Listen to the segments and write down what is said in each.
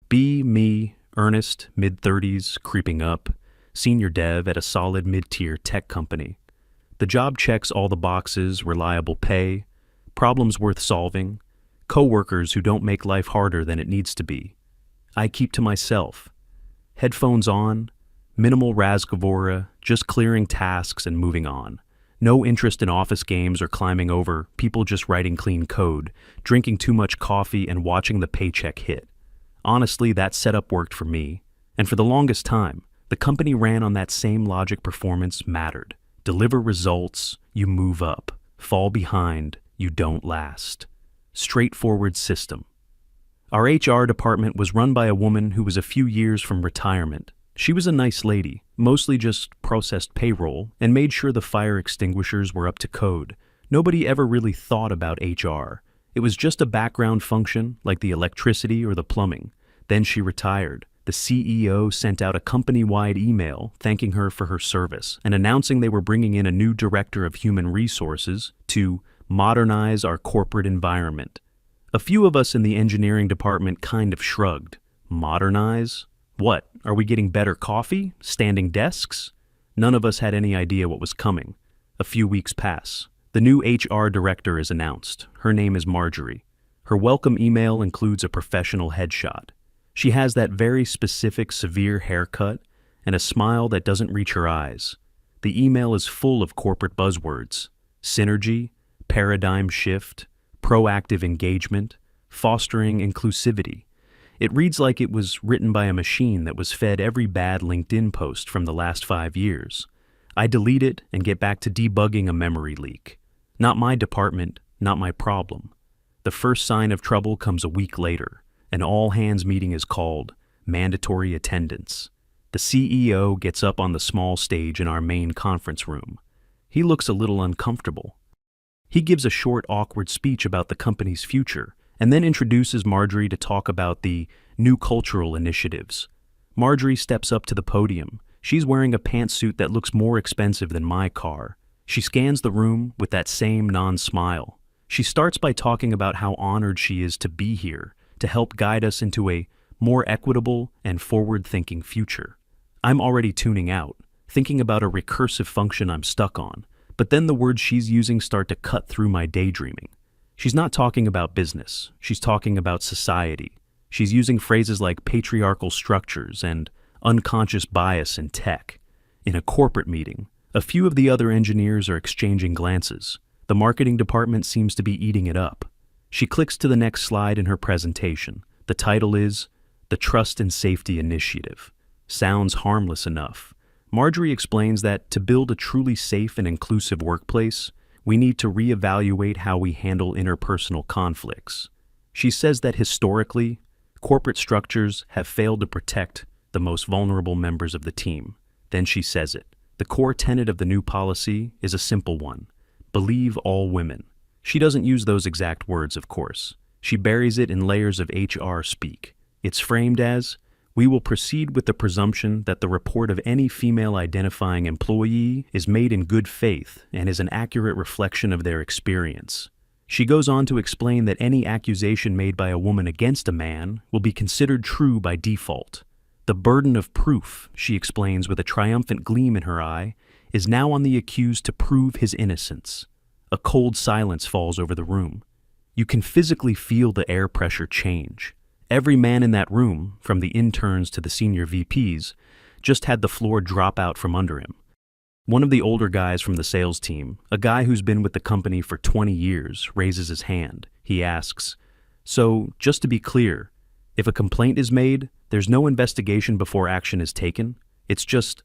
B, me, earnest, mid-30s, creeping up, senior dev at a solid mid-tier tech company. The job checks all the boxes: reliable pay, problems worth solving, coworkers who don't make life harder than it needs to be. I keep to myself. Headphones on, minimal Razgovora, just clearing tasks and moving on. No interest in office games or climbing over people, just writing clean code, drinking too much coffee and watching the paycheck hit. Honestly, that setup worked for me. And for the longest time, the company ran on that same logic: performance mattered. Deliver results, you move up. Fall behind, you don't last. Straightforward system. Our HR department was run by a woman who was a few years from retirement. She was a nice lady, mostly just processed payroll and made sure the fire extinguishers were up to code. Nobody ever really thought about HR. It was just a background function like the electricity or the plumbing. Then she retired. The CEO sent out a company-wide email thanking her for her service and announcing they were bringing in a new director of human resources to modernize our corporate environment. A few of us in the engineering department kind of shrugged. Modernize? What, are we getting better coffee? Standing desks? None of us had any idea what was coming. A few weeks pass. The new HR director is announced. Her name is Marjorie. Her welcome email includes a professional headshot. She has that very specific, severe haircut and a smile that doesn't reach her eyes. The email is full of corporate buzzwords: synergy, paradigm shift, proactive engagement, fostering inclusivity. It reads like it was written by a machine that was fed every bad LinkedIn post from the last 5 years. I delete it and get back to debugging a memory leak. Not my department, not my problem. The first sign of trouble comes a week later. An all-hands meeting is called, mandatory attendance. The CEO gets up on the small stage in our main conference room. He looks a little uncomfortable. He gives a short, awkward speech about the company's future, and then introduces Marjorie to talk about the new cultural initiatives. Marjorie steps up to the podium. She's wearing a pantsuit that looks more expensive than my car. She scans the room with that same non-smile. She starts by talking about how honored she is to be here, to help guide us into a more equitable and forward-thinking future. I'm already tuning out, thinking about a recursive function I'm stuck on, but then the words she's using start to cut through my daydreaming. She's not talking about business, she's talking about society. She's using phrases like patriarchal structures and unconscious bias in tech. In a corporate meeting, a few of the other engineers are exchanging glances. The marketing department seems to be eating it up. She clicks to the next slide in her presentation. The title is The Trust and Safety Initiative. Sounds harmless enough. Marjorie explains that to build a truly safe and inclusive workplace, we need to reevaluate how we handle interpersonal conflicts. She says that historically, corporate structures have failed to protect the most vulnerable members of the team. Then she says it. The core tenet of the new policy is a simple one: believe all women. She doesn't use those exact words, of course. She buries it in layers of HR speak. It's framed as, we will proceed with the presumption that the report of any female-identifying employee is made in good faith and is an accurate reflection of their experience. She goes on to explain that any accusation made by a woman against a man will be considered true by default. The burden of proof, she explains with a triumphant gleam in her eye, is now on the accused to prove his innocence. A cold silence falls over the room. You can physically feel the air pressure change. Every man in that room, from the interns to the senior VPs, just had the floor drop out from under him. One of the older guys from the sales team, a guy who's been with the company for 20 years, raises his hand. He asks, "So, just to be clear, if a complaint is made, there's no investigation before action is taken? It's just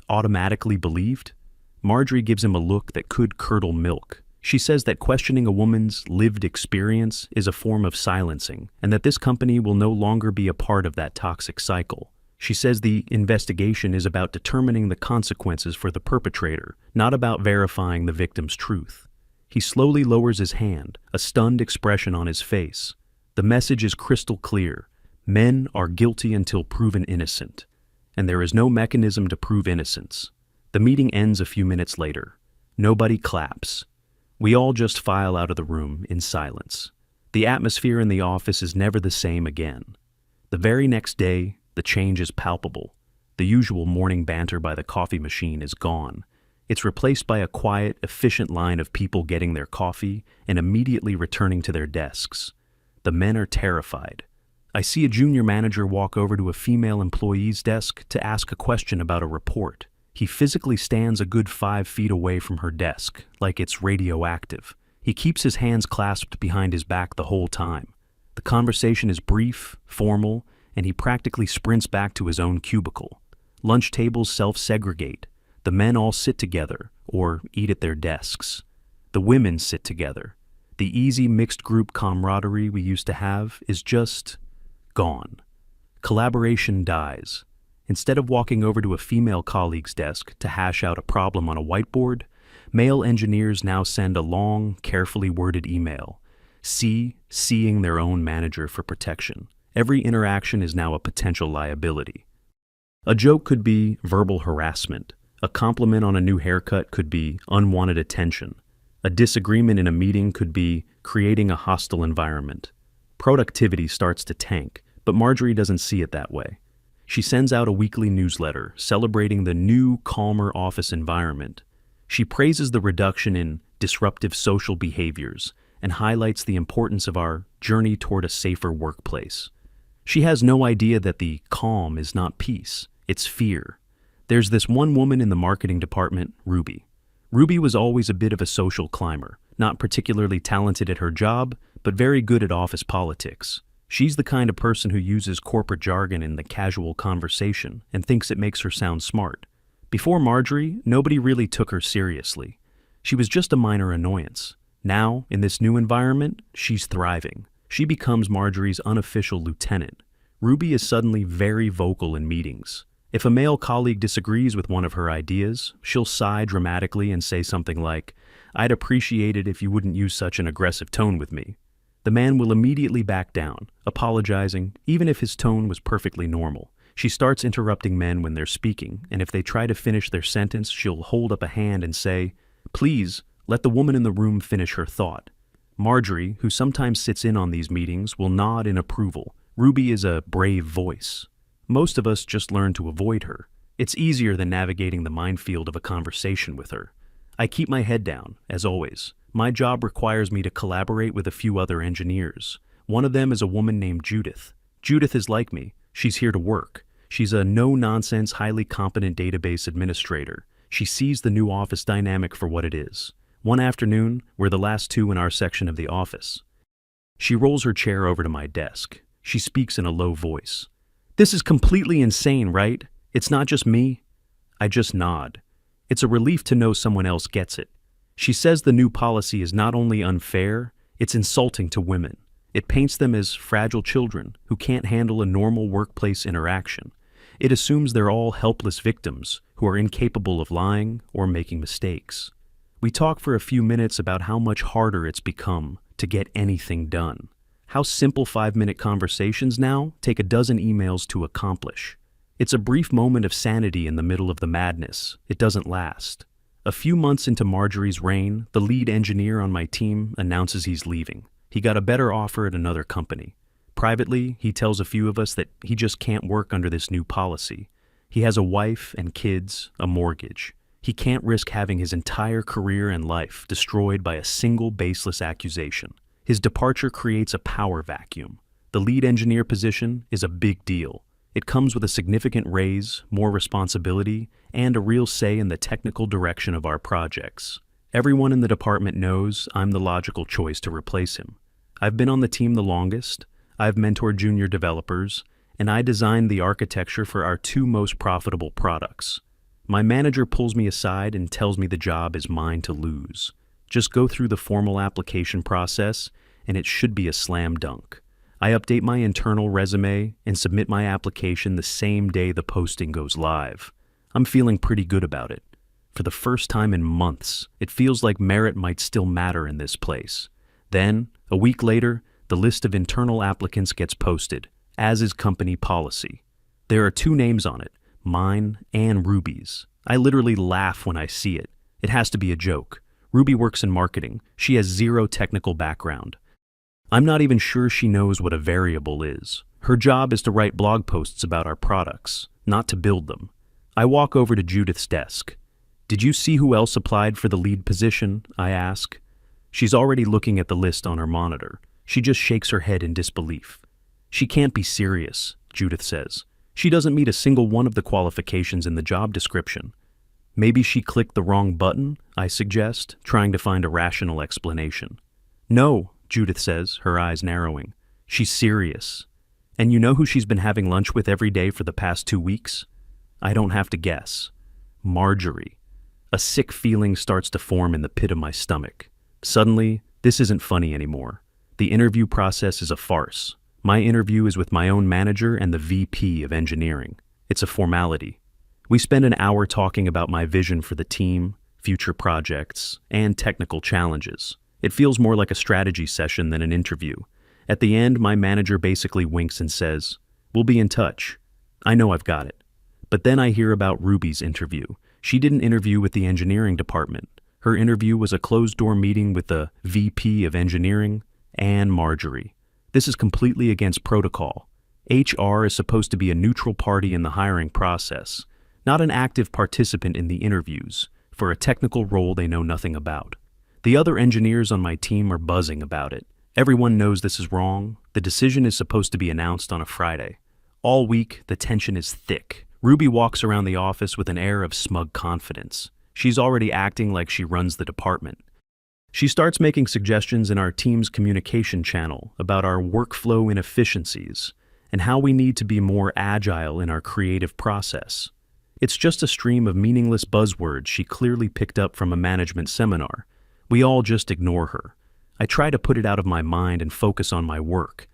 automatically believed?" Marjorie gives him a look that could curdle milk. She says that questioning a woman's lived experience is a form of silencing, and that this company will no longer be a part of that toxic cycle. She says the investigation is about determining the consequences for the perpetrator, not about verifying the victim's truth. He slowly lowers his hand, a stunned expression on his face. The message is crystal clear. Men are guilty until proven innocent, and there is no mechanism to prove innocence. The meeting ends a few minutes later. Nobody claps. We all just file out of the room in silence. The atmosphere in the office is never the same again. The very next day, the change is palpable. The usual morning banter by the coffee machine is gone. It's replaced by a quiet, efficient line of people getting their coffee and immediately returning to their desks. The men are terrified. I see a junior manager walk over to a female employee's desk to ask a question about a report. He physically stands a good 5 feet away from her desk, like it's radioactive. He keeps his hands clasped behind his back the whole time. The conversation is brief, formal, and he practically sprints back to his own cubicle. Lunch tables self-segregate. The men all sit together, or eat at their desks. The women sit together. The easy mixed group camaraderie we used to have is just gone. Collaboration dies. Instead of walking over to a female colleague's desk to hash out a problem on a whiteboard, male engineers now send a long, carefully worded email. Seeing their own manager for protection. Every interaction is now a potential liability. A joke could be verbal harassment. A compliment on a new haircut could be unwanted attention. A disagreement in a meeting could be creating a hostile environment. Productivity starts to tank, but Marjorie doesn't see it that way. She sends out a weekly newsletter celebrating the new, calmer office environment. She praises the reduction in disruptive social behaviors and highlights the importance of our journey toward a safer workplace. She has no idea that the calm is not peace, it's fear. There's this one woman in the marketing department, Ruby. Ruby was always a bit of a social climber, not particularly talented at her job, but very good at office politics. She's the kind of person who uses corporate jargon in the casual conversation and thinks it makes her sound smart. Before Marjorie, nobody really took her seriously. She was just a minor annoyance. Now, in this new environment, she's thriving. She becomes Marjorie's unofficial lieutenant. Ruby is suddenly very vocal in meetings. If a male colleague disagrees with one of her ideas, she'll sigh dramatically and say something like, "I'd appreciate it if you wouldn't use such an aggressive tone with me." The man will immediately back down, apologizing, even if his tone was perfectly normal. She starts interrupting men when they're speaking, and if they try to finish their sentence, she'll hold up a hand and say, "Please, let the woman in the room finish her thought." Marjorie, who sometimes sits in on these meetings, will nod in approval. Ruby is a brave voice. Most of us just learn to avoid her. It's easier than navigating the minefield of a conversation with her. I keep my head down, as always. My job requires me to collaborate with a few other engineers. One of them is a woman named Judith. Judith is like me. She's here to work. She's a no-nonsense, highly competent database administrator. She sees the new office dynamic for what it is. One afternoon, we're the last two in our section of the office. She rolls her chair over to my desk. She speaks in a low voice. "This is completely insane, right? It's not just me." I just nod. It's a relief to know someone else gets it. She says the new policy is not only unfair, it's insulting to women. It paints them as fragile children who can't handle a normal workplace interaction. It assumes they're all helpless victims who are incapable of lying or making mistakes. We talk for a few minutes about how much harder it's become to get anything done. How simple 5-minute conversations now take a dozen emails to accomplish. It's a brief moment of sanity in the middle of the madness. It doesn't last. A few months into Marjorie's reign, the lead engineer on my team announces he's leaving. He got a better offer at another company. Privately, he tells a few of us that he just can't work under this new policy. He has a wife and kids, a mortgage. He can't risk having his entire career and life destroyed by a single baseless accusation. His departure creates a power vacuum. The lead engineer position is a big deal. It comes with a significant raise, more responsibility, and a real say in the technical direction of our projects. Everyone in the department knows I'm the logical choice to replace him. I've been on the team the longest, I've mentored junior developers, and I designed the architecture for our 2 most profitable products. My manager pulls me aside and tells me the job is mine to lose. Just go through the formal application process, and it should be a slam dunk. I update my internal resume and submit my application the same day the posting goes live. I'm feeling pretty good about it. For the first time in months, it feels like merit might still matter in this place. Then, a week later, the list of internal applicants gets posted, as is company policy. There are 2 names on it, mine and Ruby's. I literally laugh when I see it. It has to be a joke. Ruby works in marketing. She has 0 technical background. I'm not even sure she knows what a variable is. Her job is to write blog posts about our products, not to build them. I walk over to Judith's desk. "Did you see who else applied for the lead position?" I ask. She's already looking at the list on her monitor. She just shakes her head in disbelief. "She can't be serious," Judith says. "She doesn't meet a single one of the qualifications in the job description." "Maybe she clicked the wrong button," I suggest, trying to find a rational explanation. "No," Judith says, her eyes narrowing. "She's serious. And you know who she's been having lunch with every day for the past 2 weeks?" I don't have to guess. Marjorie. A sick feeling starts to form in the pit of my stomach. Suddenly, this isn't funny anymore. The interview process is a farce. My interview is with my own manager and the VP of engineering. It's a formality. We spend an hour talking about my vision for the team, future projects, and technical challenges. It feels more like a strategy session than an interview. At the end, my manager basically winks and says, "We'll be in touch." I know I've got it. But then I hear about Ruby's interview. She didn't interview with the engineering department. Her interview was a closed-door meeting with the VP of engineering and Marjorie. This is completely against protocol. HR is supposed to be a neutral party in the hiring process, not an active participant in the interviews, for a technical role they know nothing about. The other engineers on my team are buzzing about it. Everyone knows this is wrong. The decision is supposed to be announced on a Friday. All week, the tension is thick. Ruby walks around the office with an air of smug confidence. She's already acting like she runs the department. She starts making suggestions in our team's communication channel about our workflow inefficiencies and how we need to be more agile in our creative process. It's just a stream of meaningless buzzwords she clearly picked up from a management seminar. We all just ignore her. I try to put it out of my mind and focus on my work.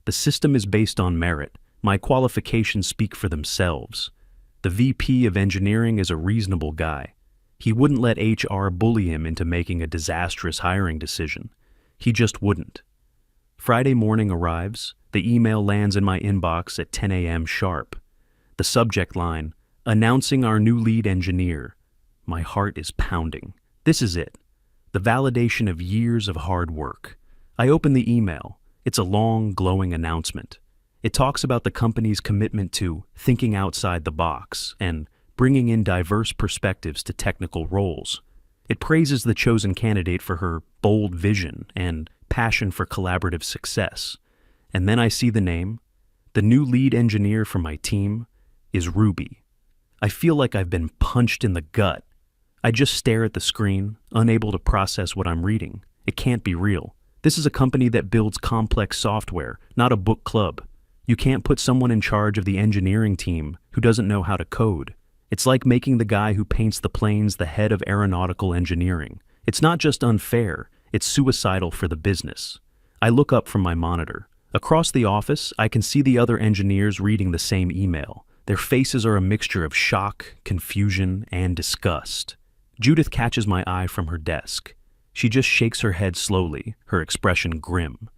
The system is based on merit. My qualifications speak for themselves. The VP of engineering is a reasonable guy. He wouldn't let HR bully him into making a disastrous hiring decision. He just wouldn't. Friday morning arrives. The email lands in my inbox at 10 a.m. sharp. The subject line, "Announcing our new lead engineer." My heart is pounding. This is it. The validation of years of hard work. I open the email. It's a long, glowing announcement. It talks about the company's commitment to thinking outside the box and bringing in diverse perspectives to technical roles. It praises the chosen candidate for her bold vision and passion for collaborative success. And then I see the name. The new lead engineer for my team is Ruby. I feel like I've been punched in the gut. I just stare at the screen, unable to process what I'm reading. It can't be real. This is a company that builds complex software, not a book club. You can't put someone in charge of the engineering team who doesn't know how to code. It's like making the guy who paints the planes the head of aeronautical engineering. It's not just unfair, it's suicidal for the business. I look up from my monitor. Across the office, I can see the other engineers reading the same email. Their faces are a mixture of shock, confusion, and disgust. Judith catches my eye from her desk. She just shakes her head slowly, her expression grim.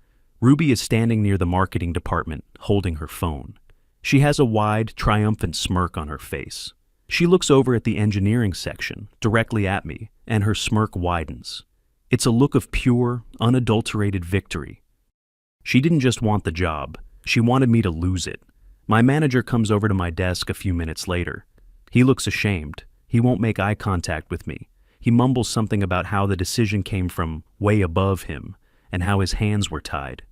Ruby is standing near the marketing department, holding her phone. She has a wide, triumphant smirk on her face. She looks over at the engineering section, directly at me, and her smirk widens. It's a look of pure, unadulterated victory. She didn't just want the job, she wanted me to lose it. My manager comes over to my desk a few minutes later. He looks ashamed. He won't make eye contact with me. He mumbles something about how the decision came from way above him and how his hands were tied.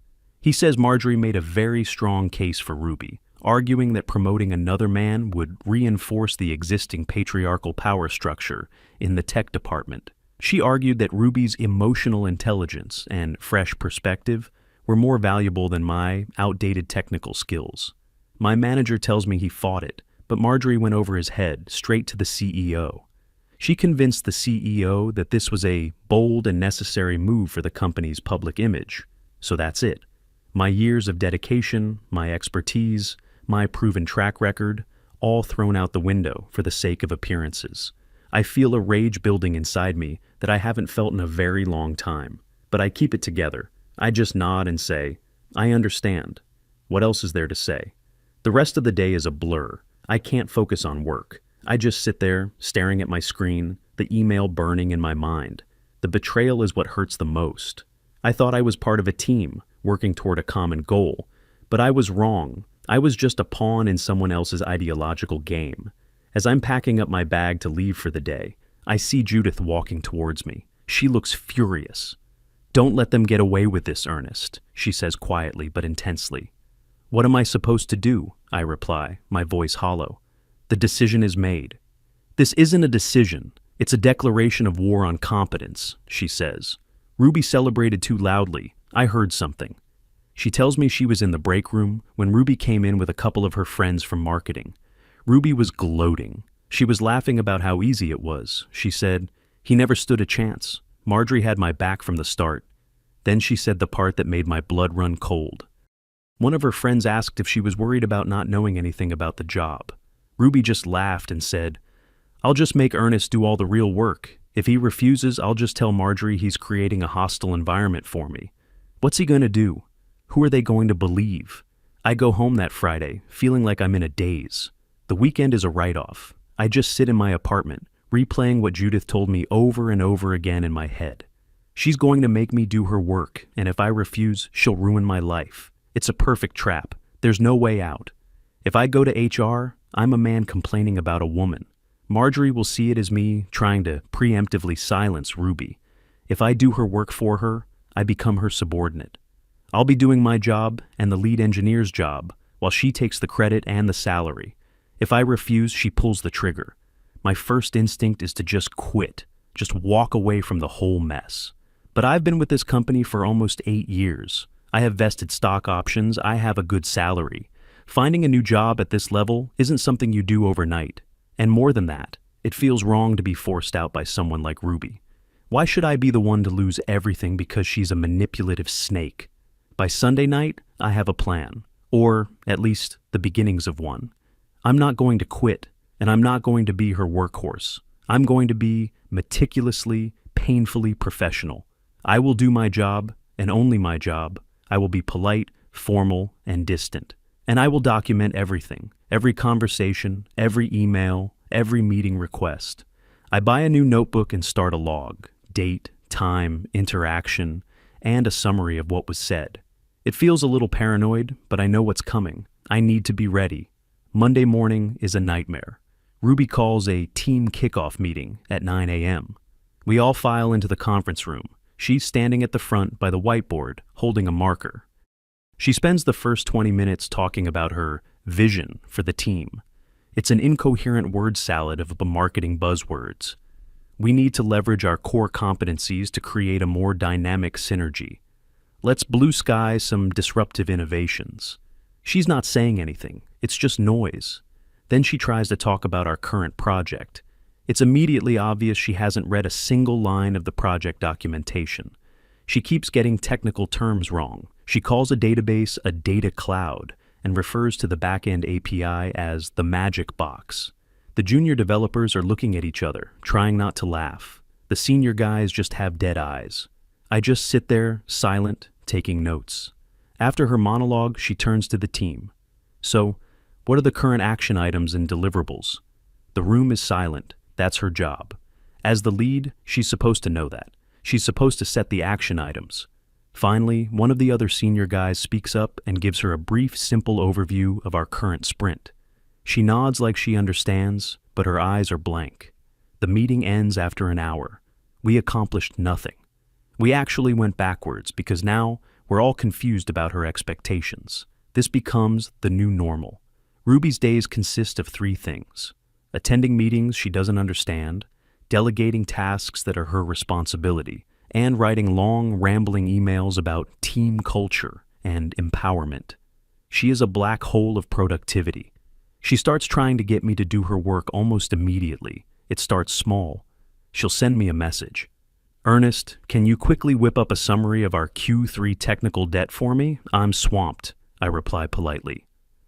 He says Marjorie made a very strong case for Ruby, arguing that promoting another man would reinforce the existing patriarchal power structure in the tech department. She argued that Ruby's emotional intelligence and fresh perspective were more valuable than my outdated technical skills. My manager tells me he fought it, but Marjorie went over his head, straight to the CEO. She convinced the CEO that this was a bold and necessary move for the company's public image. So that's it. My years of dedication, my expertise, my proven track record, all thrown out the window for the sake of appearances. I feel a rage building inside me that I haven't felt in a very long time. But I keep it together. I just nod and say, I understand. What else is there to say? The rest of the day is a blur. I can't focus on work. I just sit there, staring at my screen, the email burning in my mind. The betrayal is what hurts the most. I thought I was part of a team, working toward a common goal, But I was wrong. I was just a pawn in someone else's ideological game. As I'm packing up my bag to leave for the day, I see Judith walking towards me. She looks furious. "Don't let them get away with this, Ernest," she says quietly but intensely. "What am I supposed to do?" I reply, my voice hollow. "The decision is made." "This isn't a decision. It's a declaration of war on competence," she says. Ruby celebrated too loudly. I heard something. She tells me she was in the break room when Ruby came in with a couple of her friends from marketing. Ruby was gloating. She was laughing about how easy it was. She said, "He never stood a chance. Marjorie had my back from the start." Then she said the part that made my blood run cold. One of her friends asked if she was worried about not knowing anything about the job. Ruby just laughed and said, "I'll just make Ernest do all the real work. If he refuses, I'll just tell Marjorie he's creating a hostile environment for me. What's he going to do? Who are they going to believe?" I go home that Friday, feeling like I'm in a daze. The weekend is a write-off. I just sit in my apartment, replaying what Judith told me over and over again in my head. She's going to make me do her work, and if I refuse, she'll ruin my life. It's a perfect trap. There's no way out. If I go to HR, I'm a man complaining about a woman. Marjorie will see it as me trying to preemptively silence Ruby. If I do her work for her, I become her subordinate. I'll be doing my job and the lead engineer's job, while she takes the credit and the salary. If I refuse, she pulls the trigger. My first instinct is to just quit, just walk away from the whole mess. But I've been with this company for almost 8 years. I have vested stock options, I have a good salary. Finding a new job at this level isn't something you do overnight. And more than that, it feels wrong to be forced out by someone like Ruby. Why should I be the one to lose everything because she's a manipulative snake? By Sunday night, I have a plan, or at least the beginnings of one. I'm not going to quit, and I'm not going to be her workhorse. I'm going to be meticulously, painfully professional. I will do my job, and only my job. I will be polite, formal, and distant. And I will document everything, every conversation, every email, every meeting request. I buy a new notebook and start a log, date, time, interaction, and a summary of what was said. It feels a little paranoid, but I know what's coming. I need to be ready. Monday morning is a nightmare. Ruby calls a team kickoff meeting at 9 a.m. We all file into the conference room. She's standing at the front by the whiteboard, holding a marker. She spends the first 20 minutes talking about her vision for the team. It's an incoherent word salad of marketing buzzwords. We need to leverage our core competencies to create a more dynamic synergy. Let's blue sky some disruptive innovations. She's not saying anything. It's just noise. Then she tries to talk about our current project. It's immediately obvious she hasn't read a single line of the project documentation. She keeps getting technical terms wrong. She calls a database a data cloud and refers to the backend API as the magic box. The junior developers are looking at each other, trying not to laugh. The senior guys just have dead eyes. I just sit there, silent, taking notes. After her monologue, she turns to the team. "So, what are the current action items and deliverables?" The room is silent. That's her job. As the lead, she's supposed to know that. She's supposed to set the action items. Finally, one of the other senior guys speaks up and gives her a brief, simple overview of our current sprint. She nods like she understands, but her eyes are blank. The meeting ends after an hour. We accomplished nothing. We actually went backwards because now we're all confused about her expectations. This becomes the new normal. Ruby's days consist of 3 things: attending meetings she doesn't understand, delegating tasks that are her responsibility, and writing long, rambling emails about team culture and empowerment. She is a black hole of productivity. She starts trying to get me to do her work almost immediately. It starts small. She'll send me a message. "Ernest, can you quickly whip up a summary of our Q3 technical debt for me? I'm swamped," I reply politely.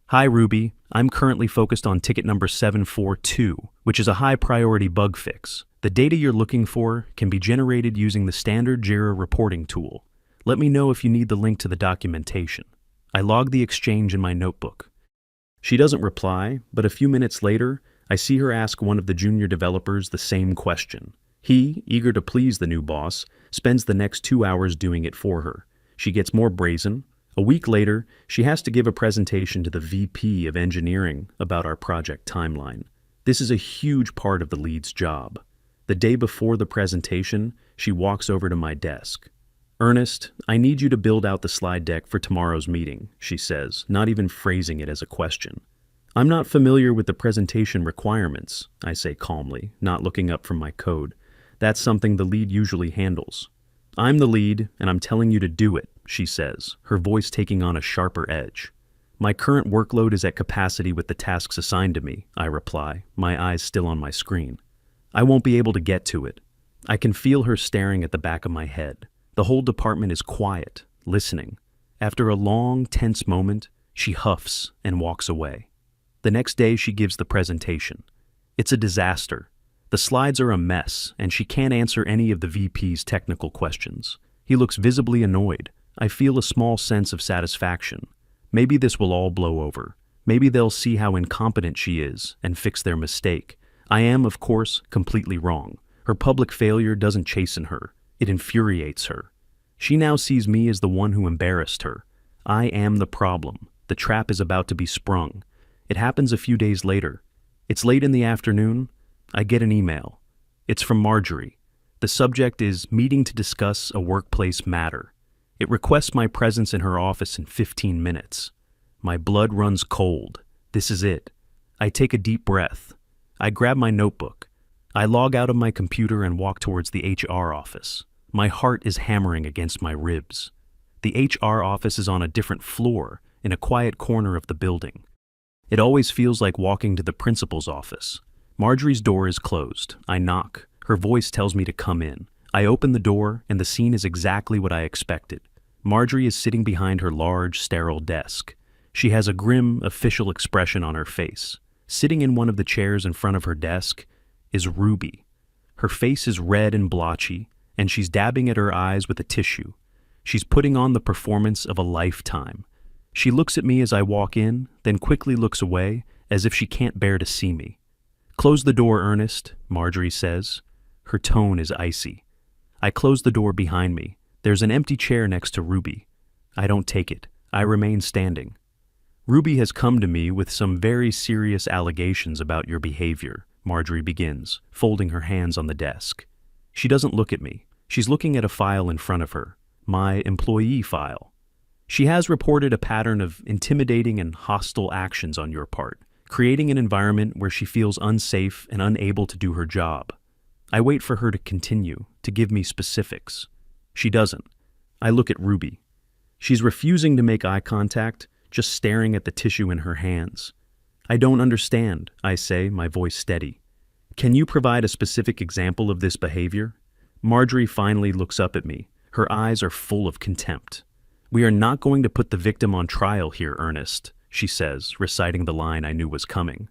"Hi, Ruby. I'm currently focused on ticket number 742, which is a high-priority bug fix. The data you're looking for can be generated using the standard Jira reporting tool. Let me know if you need the link to the documentation." I log the exchange in my notebook. She doesn't reply, but a few minutes later, I see her ask one of the junior developers the same question. He, eager to please the new boss, spends the next 2 hours doing it for her. She gets more brazen. A week later, she has to give a presentation to the VP of engineering about our project timeline. This is a huge part of the lead's job. The day before the presentation, she walks over to my desk. "Ernest, I need you to build out the slide deck for tomorrow's meeting," she says, not even phrasing it as a question. "I'm not familiar with the presentation requirements," I say calmly, not looking up from my code. "That's something the lead usually handles." "I'm the lead, and I'm telling you to do it," she says, her voice taking on a sharper edge. "My current workload is at capacity with the tasks assigned to me," I reply, my eyes still on my screen. "I won't be able to get to it." I can feel her staring at the back of my head. The whole department is quiet, listening. After a long, tense moment, she huffs and walks away. The next day, she gives the presentation. It's a disaster. The slides are a mess, and she can't answer any of the VP's technical questions. He looks visibly annoyed. I feel a small sense of satisfaction. Maybe this will all blow over. Maybe they'll see how incompetent she is and fix their mistake. I am, of course, completely wrong. Her public failure doesn't chasten her. It infuriates her. She now sees me as the one who embarrassed her. I am the problem. The trap is about to be sprung. It happens a few days later. It's late in the afternoon. I get an email. It's from Marjorie. The subject is meeting to discuss a workplace matter. It requests my presence in her office in 15 minutes. My blood runs cold. This is it. I take a deep breath. I grab my notebook. I log out of my computer and walk towards the HR office. My heart is hammering against my ribs. The HR office is on a different floor, in a quiet corner of the building. It always feels like walking to the principal's office. Marjorie's door is closed. I knock. Her voice tells me to come in. I open the door, and the scene is exactly what I expected. Marjorie is sitting behind her large, sterile desk. She has a grim, official expression on her face. Sitting in one of the chairs in front of her desk is Ruby. Her face is red and blotchy, and she's dabbing at her eyes with a tissue. She's putting on the performance of a lifetime. She looks at me as I walk in, then quickly looks away, as if she can't bear to see me. "Close the door, Ernest," Marjorie says. Her tone is icy. I close the door behind me. There's an empty chair next to Ruby. I don't take it. I remain standing. "Ruby has come to me with some very serious allegations about your behavior," Marjorie begins, folding her hands on the desk. She doesn't look at me. She's looking at a file in front of her, my employee file. "She has reported a pattern of intimidating and hostile actions on your part, creating an environment where she feels unsafe and unable to do her job." I wait for her to continue, to give me specifics. She doesn't. I look at Ruby. She's refusing to make eye contact, just staring at the tissue in her hands. "I don't understand," I say, my voice steady. "Can you provide a specific example of this behavior?" Marjorie finally looks up at me. Her eyes are full of contempt. "We are not going to put the victim on trial here, Ernest," she says, reciting the line I knew was coming.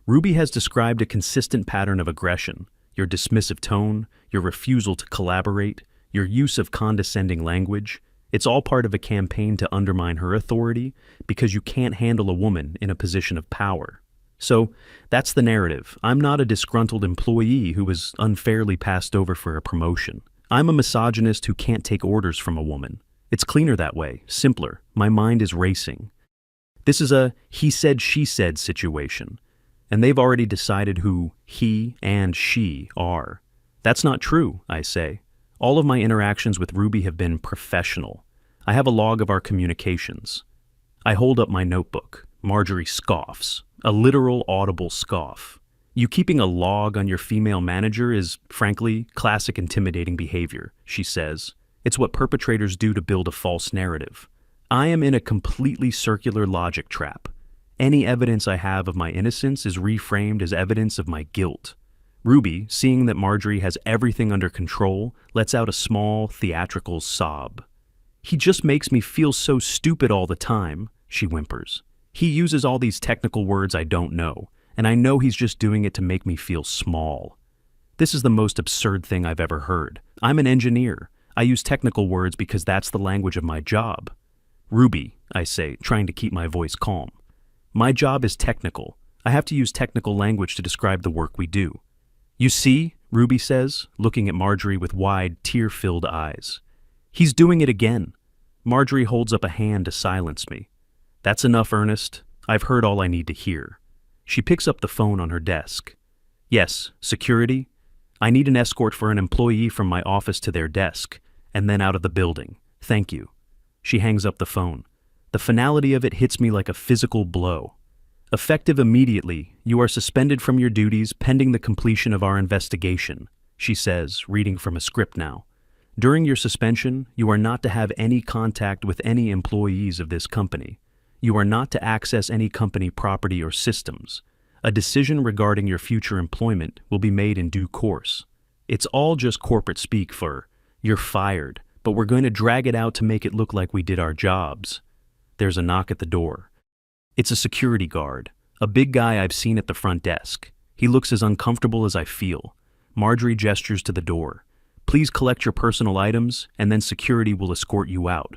"Ruby has described a consistent pattern of aggression. Your dismissive tone, your refusal to collaborate, your use of condescending language. It's all part of a campaign to undermine her authority because you can't handle a woman in a position of power. So that's the narrative. I'm not a disgruntled employee who was unfairly passed over for a promotion. I'm a misogynist who can't take orders from a woman. It's cleaner that way, simpler. My mind is racing. This is a he said, she said situation, and they've already decided who he and she are. That's not true, I say. All of my interactions with Ruby have been professional. I have a log of our communications. I hold up my notebook. Marjorie scoffs, a literal audible scoff. "You keeping a log on your female manager is, frankly, classic intimidating behavior," she says. "It's what perpetrators do to build a false narrative. I am in a completely circular logic trap. Any evidence I have of my innocence is reframed as evidence of my guilt." Ruby, seeing that Marjorie has everything under control, lets out a small, theatrical sob. "He just makes me feel so stupid all the time," she whimpers. "He uses all these technical words I don't know, and I know he's just doing it to make me feel small." This is the most absurd thing I've ever heard. I'm an engineer. I use technical words because that's the language of my job. "Ruby," I say, trying to keep my voice calm. "My job is technical. I have to use technical language to describe the work we do." "You see," Ruby says, looking at Marjorie with wide, tear-filled eyes. "He's doing it again." Marjorie holds up a hand to silence me. That's enough, Ernest. I've heard all I need to hear. She picks up the phone on her desk. Yes, security? I need an escort for an employee from my office to their desk, and then out of the building. Thank you. She hangs up the phone. The finality of it hits me like a physical blow. Effective immediately, you are suspended from your duties pending the completion of our investigation, she says, reading from a script now. During your suspension, you are not to have any contact with any employees of this company. You are not to access any company property or systems. A decision regarding your future employment will be made in due course. It's all just corporate speak for, you're fired, but we're going to drag it out to make it look like we did our jobs. There's a knock at the door. It's a security guard, a big guy I've seen at the front desk. He looks as uncomfortable as I feel. Marjorie gestures to the door. Please collect your personal items, and then security will escort you out.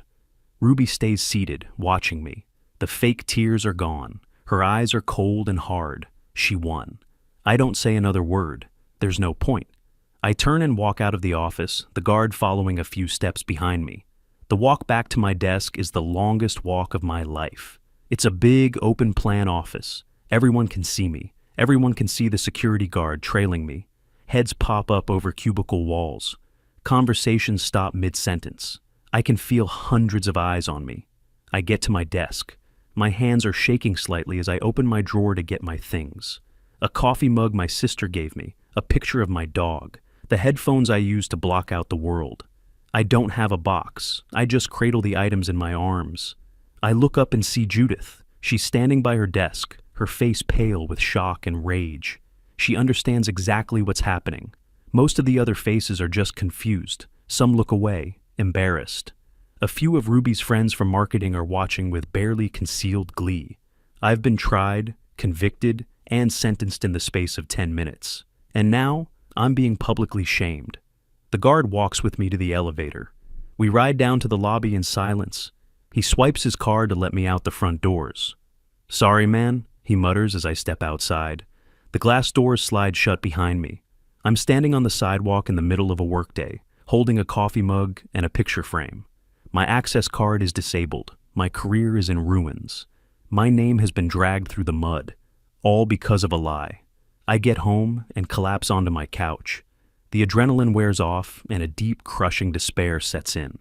Ruby stays seated, watching me. The fake tears are gone. Her eyes are cold and hard. She won. I don't say another word. There's no point. I turn and walk out of the office, the guard following a few steps behind me. The walk back to my desk is the longest walk of my life. It's a big, open-plan office. Everyone can see me. Everyone can see the security guard trailing me. Heads pop up over cubicle walls. Conversations stop mid-sentence. I can feel hundreds of eyes on me. I get to my desk. My hands are shaking slightly as I open my drawer to get my things. A coffee mug my sister gave me, a picture of my dog, the headphones I use to block out the world. I don't have a box. I just cradle the items in my arms. I look up and see Judith. She's standing by her desk, her face pale with shock and rage. She understands exactly what's happening. Most of the other faces are just confused. Some look away, embarrassed. A few of Ruby's friends from marketing are watching with barely concealed glee. I've been tried, convicted, and sentenced in the space of 10 minutes. And now, I'm being publicly shamed. The guard walks with me to the elevator. We ride down to the lobby in silence. He swipes his card to let me out the front doors. Sorry, man, he mutters as I step outside. The glass doors slide shut behind me. I'm standing on the sidewalk in the middle of a workday, holding a coffee mug and a picture frame. My access card is disabled. My career is in ruins. My name has been dragged through the mud, all because of a lie. I get home and collapse onto my couch. The adrenaline wears off and a deep, crushing despair sets in.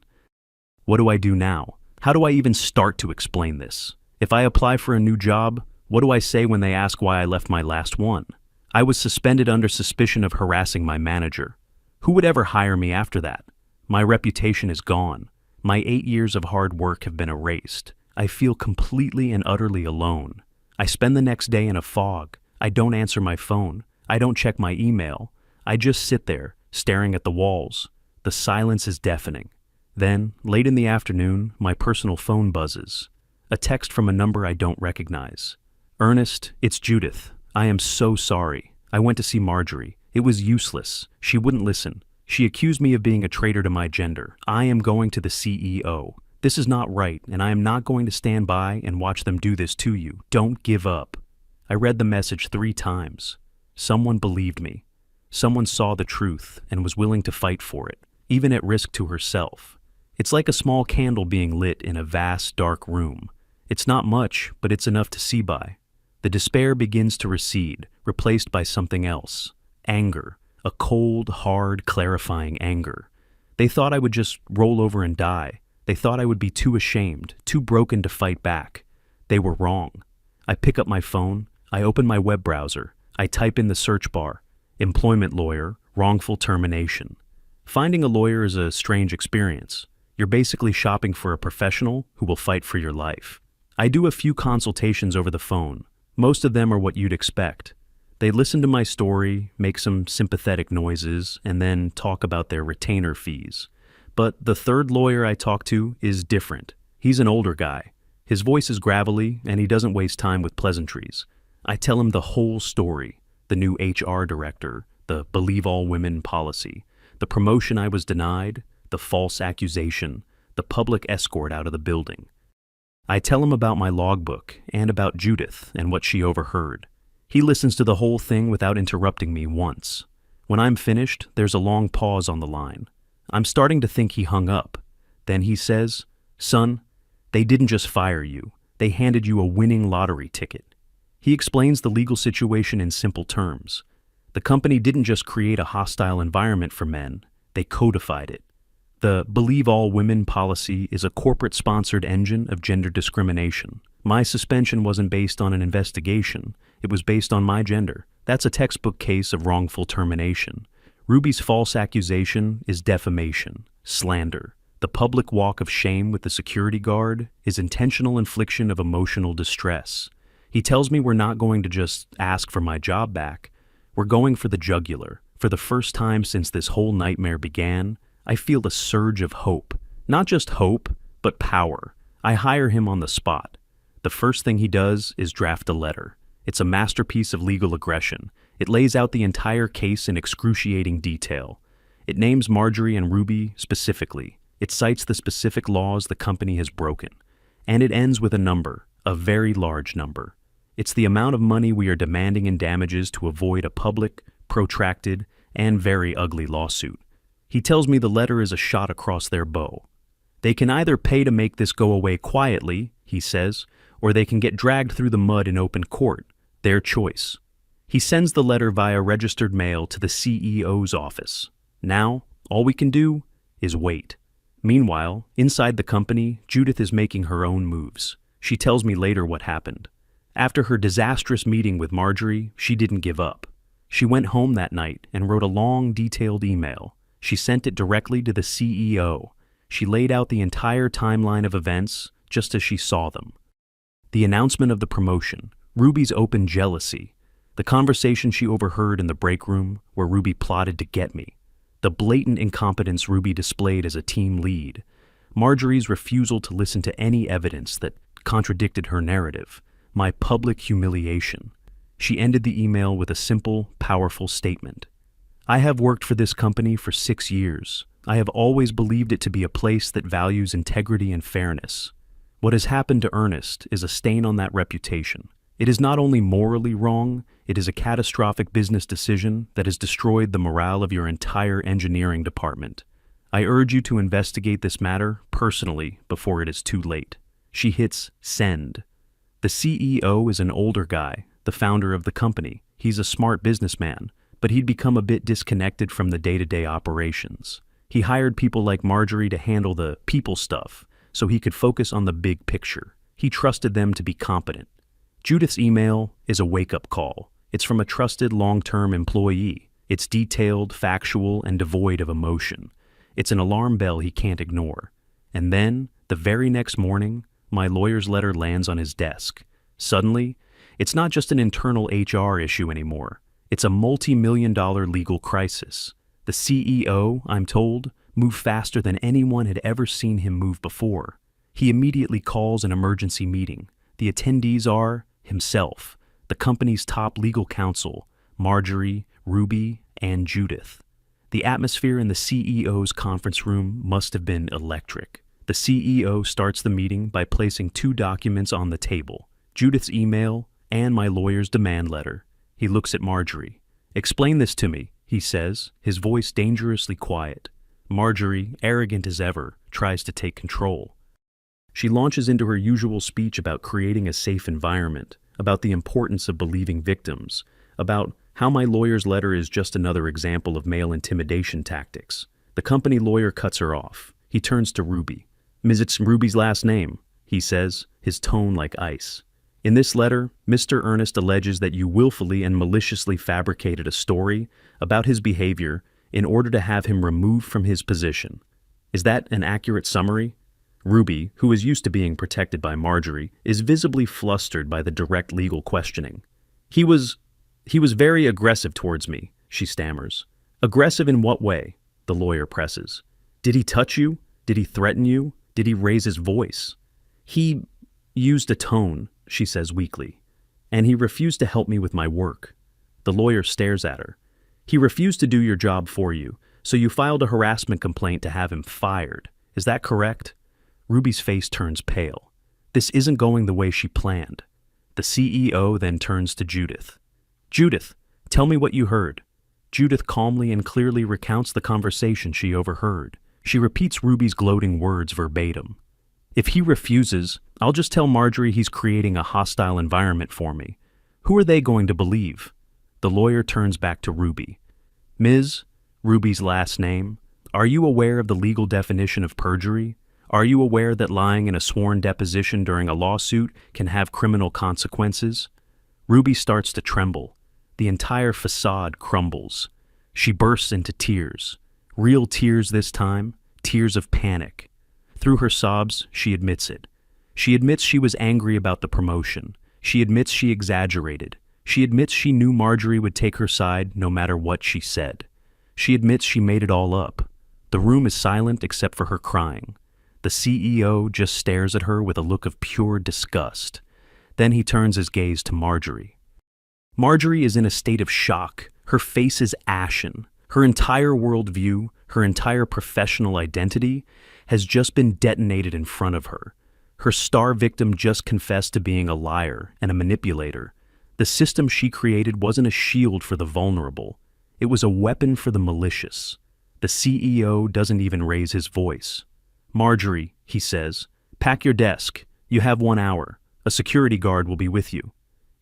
What do I do now? How do I even start to explain this? If I apply for a new job, what do I say when they ask why I left my last one? I was suspended under suspicion of harassing my manager. Who would ever hire me after that? My reputation is gone. My 8 years of hard work have been erased. I feel completely and utterly alone. I spend the next day in a fog. I don't answer my phone. I don't check my email. I just sit there, staring at the walls. The silence is deafening. Then, late in the afternoon, my personal phone buzzes. A text from a number I don't recognize. Ernest, it's Judith. I am so sorry. I went to see Marjorie. It was useless. She wouldn't listen. She accused me of being a traitor to my gender. I am going to the CEO. This is not right, and I am not going to stand by and watch them do this to you. Don't give up. I read the message 3 times. Someone believed me. Someone saw the truth and was willing to fight for it, even at risk to herself. It's like a small candle being lit in a vast, dark room. It's not much, but it's enough to see by. The despair begins to recede, replaced by something else. Anger. A cold, hard, clarifying anger. They thought I would just roll over and die. They thought I would be too ashamed, too broken to fight back. They were wrong. I pick up my phone. I open my web browser. I type in the search bar. Employment lawyer, wrongful termination. Finding a lawyer is a strange experience. You're basically shopping for a professional who will fight for your life. I do a few consultations over the phone. Most of them are what you'd expect. They listen to my story, make some sympathetic noises, and then talk about their retainer fees. But the third lawyer I talk to is different. He's an older guy. His voice is gravelly, and he doesn't waste time with pleasantries. I tell him the whole story. The new HR director, the believe all women policy, the promotion I was denied, the false accusation, the public escort out of the building. I tell him about my logbook and about Judith and what she overheard. He listens to the whole thing without interrupting me once. When I'm finished, there's a long pause on the line. I'm starting to think he hung up. Then he says, Son, they didn't just fire you, they handed you a winning lottery ticket. He explains the legal situation in simple terms. The company didn't just create a hostile environment for men, they codified it. The Believe All Women policy is a corporate-sponsored engine of gender discrimination. My suspension wasn't based on an investigation, it was based on my gender. That's a textbook case of wrongful termination. Ruby's false accusation is defamation, slander. The public walk of shame with the security guard is intentional infliction of emotional distress. He tells me we're not going to just ask for my job back. We're going for the jugular. For the first time since this whole nightmare began, I feel a surge of hope. Not just hope, but power. I hire him on the spot. The first thing he does is draft a letter. It's a masterpiece of legal aggression. It lays out the entire case in excruciating detail. It names Marjorie and Ruby specifically. It cites the specific laws the company has broken. And it ends with a number, a very large number. It's the amount of money we are demanding in damages to avoid a public, protracted, and very ugly lawsuit. He tells me the letter is a shot across their bow. They can either pay to make this go away quietly, he says, or they can get dragged through the mud in open court. Their choice. He sends the letter via registered mail to the CEO's office. Now, all we can do is wait. Meanwhile, inside the company, Judith is making her own moves. She tells me later what happened. After her disastrous meeting with Marjorie, she didn't give up. She went home that night and wrote a long, detailed email. She sent it directly to the CEO. She laid out the entire timeline of events just as she saw them. The announcement of the promotion, Ruby's open jealousy, the conversation she overheard in the break room where Ruby plotted to get me, the blatant incompetence Ruby displayed as a team lead, Marjorie's refusal to listen to any evidence that contradicted her narrative, my public humiliation. She ended the email with a simple, powerful statement. I have worked for this company for 6 years. I have always believed it to be a place that values integrity and fairness. What has happened to Ernest is a stain on that reputation. It is not only morally wrong, it is a catastrophic business decision that has destroyed the morale of your entire engineering department. I urge you to investigate this matter personally before it is too late. She hits send. The CEO is an older guy, the founder of the company. He's a smart businessman, but he'd become a bit disconnected from the day-to-day operations. He hired people like Marjorie to handle the people stuff, so he could focus on the big picture. He trusted them to be competent. Judith's email is a wake-up call. It's from a trusted long-term employee. It's detailed, factual, and devoid of emotion. It's an alarm bell he can't ignore. And then, the very next morning, my lawyer's letter lands on his desk. Suddenly, it's not just an internal HR issue anymore. It's a multi-million-dollar legal crisis. The CEO, I'm told, moved faster than anyone had ever seen him move before. He immediately calls an emergency meeting. The attendees are himself, the company's top legal counsel, Marjorie, Ruby, and Judith. The atmosphere in the CEO's conference room must have been electric. The CEO starts the meeting by placing 2 documents on the table, Judith's email and my lawyer's demand letter. He looks at Marjorie. "Explain this to me," he says, his voice dangerously quiet. Marjorie, arrogant as ever, tries to take control. She launches into her usual speech about creating a safe environment, about the importance of believing victims, about how my lawyer's letter is just another example of male intimidation tactics. The company lawyer cuts her off. He turns to Ruby. "Ms. It's Ruby's last name," he says, his tone like ice. "In this letter, Mr. Ernest alleges that you willfully and maliciously fabricated a story about his behavior in order to have him removed from his position. Is that an accurate summary?" Ruby, who is used to being protected by Marjorie, is visibly flustered by the direct legal questioning. He was very aggressive towards me," she stammers. "Aggressive in what way?" the lawyer presses. "Did he touch you? Did he threaten you? Did he raise his voice?" "He used a tone," she says weakly, "and he refused to help me with my work." The lawyer stares at her. "He refused to do your job for you, so you filed a harassment complaint to have him fired. Is that correct?" Ruby's face turns pale. This isn't going the way she planned. The CEO then turns to Judith. "Judith, tell me what you heard." Judith calmly and clearly recounts the conversation she overheard. She repeats Ruby's gloating words verbatim. If he refuses, I'll just tell Marjorie he's creating a hostile environment for me. Who are they going to believe? The lawyer turns back to Ruby. Ms., Ruby's last name, are you aware of the legal definition of perjury? Are you aware that lying in a sworn deposition during a lawsuit can have criminal consequences? Ruby starts to tremble. The entire facade crumbles. She bursts into tears. Real tears this time, tears of panic. Through her sobs, she admits it. She admits she was angry about the promotion. She admits she exaggerated. She admits she knew Marjorie would take her side no matter what she said. She admits she made it all up. The room is silent except for her crying. The CEO just stares at her with a look of pure disgust. Then he turns his gaze to Marjorie. Marjorie is in a state of shock. Her face is ashen. Her entire worldview, her entire professional identity, has just been detonated in front of her. Her star victim just confessed to being a liar and a manipulator. The system she created wasn't a shield for the vulnerable. It was a weapon for the malicious. The CEO doesn't even raise his voice. Marjorie, he says, pack your desk. You have 1 hour. A security guard will be with you.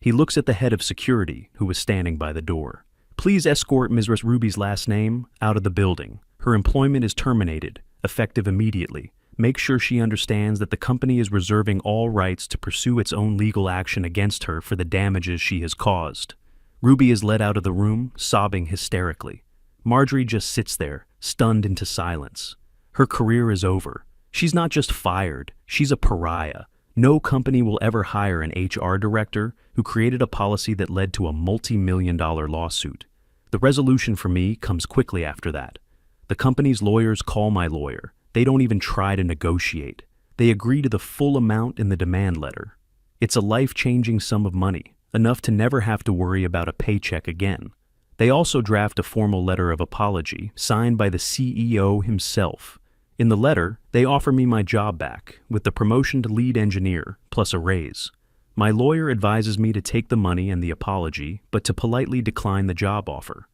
He looks at the head of security, who was standing by the door. Please escort Ms. Ruby's last name out of the building. Her employment is terminated, effective immediately. Make sure she understands that the company is reserving all rights to pursue its own legal action against her for the damages she has caused. Ruby is led out of the room, sobbing hysterically. Marjorie just sits there, stunned into silence. Her career is over. She's not just fired, she's a pariah. No company will ever hire an HR director who created a policy that led to a multi-million-dollar lawsuit. The resolution for me comes quickly after that. The company's lawyers call my lawyer. They don't even try to negotiate. They agree to the full amount in the demand letter. It's a life-changing sum of money, enough to never have to worry about a paycheck again. They also draft a formal letter of apology, signed by the CEO himself. In the letter, they offer me my job back, with the promotion to lead engineer, plus a raise. My lawyer advises me to take the money and the apology, but to politely decline the job offer.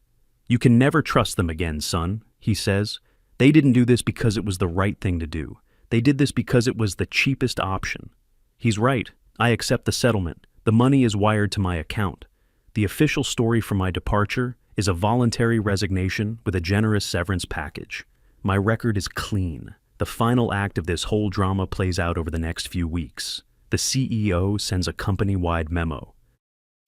You can never trust them again, son, he says. They didn't do this because it was the right thing to do. They did this because it was the cheapest option. He's right. I accept the settlement. The money is wired to my account. The official story for my departure is a voluntary resignation with a generous severance package. My record is clean. The final act of this whole drama plays out over the next few weeks. The CEO sends a company-wide memo.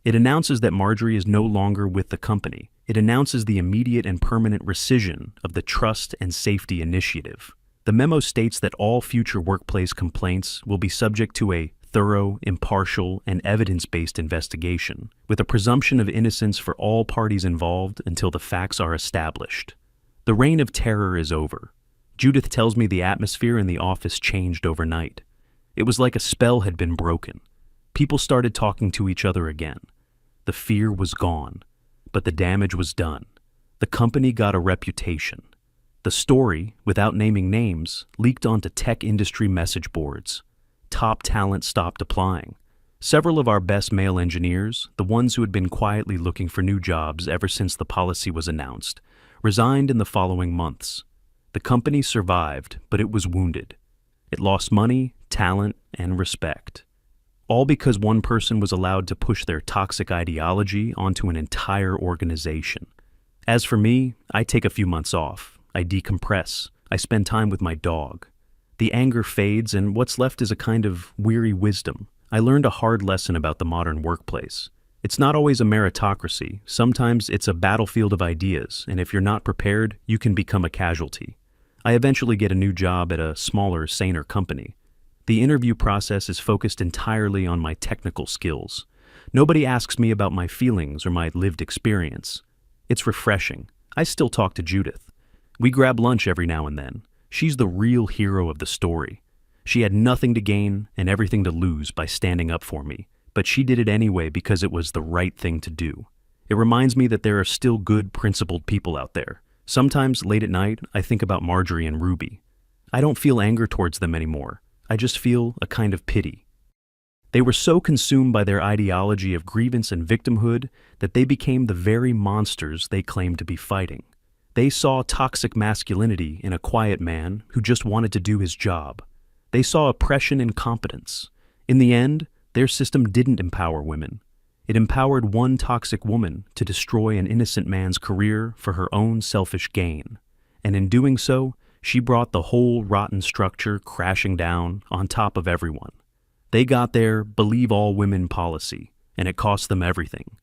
It announces that Marjorie is no longer with the company. It announces the immediate and permanent rescission of the Trust and Safety Initiative. The memo states that all future workplace complaints will be subject to a thorough, impartial, and evidence-based investigation, with a presumption of innocence for all parties involved until the facts are established. The reign of terror is over. Judith tells me the atmosphere in the office changed overnight. It was like a spell had been broken. People started talking to each other again. The fear was gone, but the damage was done. The company got a reputation. The story, without naming names, leaked onto tech industry message boards. Top talent stopped applying. Several of our best male engineers, the ones who had been quietly looking for new jobs ever since the policy was announced, resigned in the following months. The company survived, but it was wounded. It lost money, talent, and respect. All because one person was allowed to push their toxic ideology onto an entire organization. As for me, I take a few months off. I decompress. I spend time with my dog. The anger fades, and what's left is a kind of weary wisdom. I learned a hard lesson about the modern workplace. It's not always a meritocracy. Sometimes it's a battlefield of ideas, and if you're not prepared, you can become a casualty. I eventually get a new job at a smaller, saner company. The interview process is focused entirely on my technical skills. Nobody asks me about my feelings or my lived experience. It's refreshing. I still talk to Judith. We grab lunch every now and then. She's the real hero of the story. She had nothing to gain and everything to lose by standing up for me, but she did it anyway because it was the right thing to do. It reminds me that there are still good, principled people out there. Sometimes, late at night, I think about Marjorie and Ruby. I don't feel anger towards them anymore. I just feel a kind of pity. They were so consumed by their ideology of grievance and victimhood that they became the very monsters they claimed to be fighting. They saw toxic masculinity in a quiet man who just wanted to do his job. They saw oppression and competence. In the end, their system didn't empower women. It empowered one toxic woman to destroy an innocent man's career for her own selfish gain. And in doing so, she brought the whole rotten structure crashing down on top of everyone. They got their believe all women policy, and it cost them everything.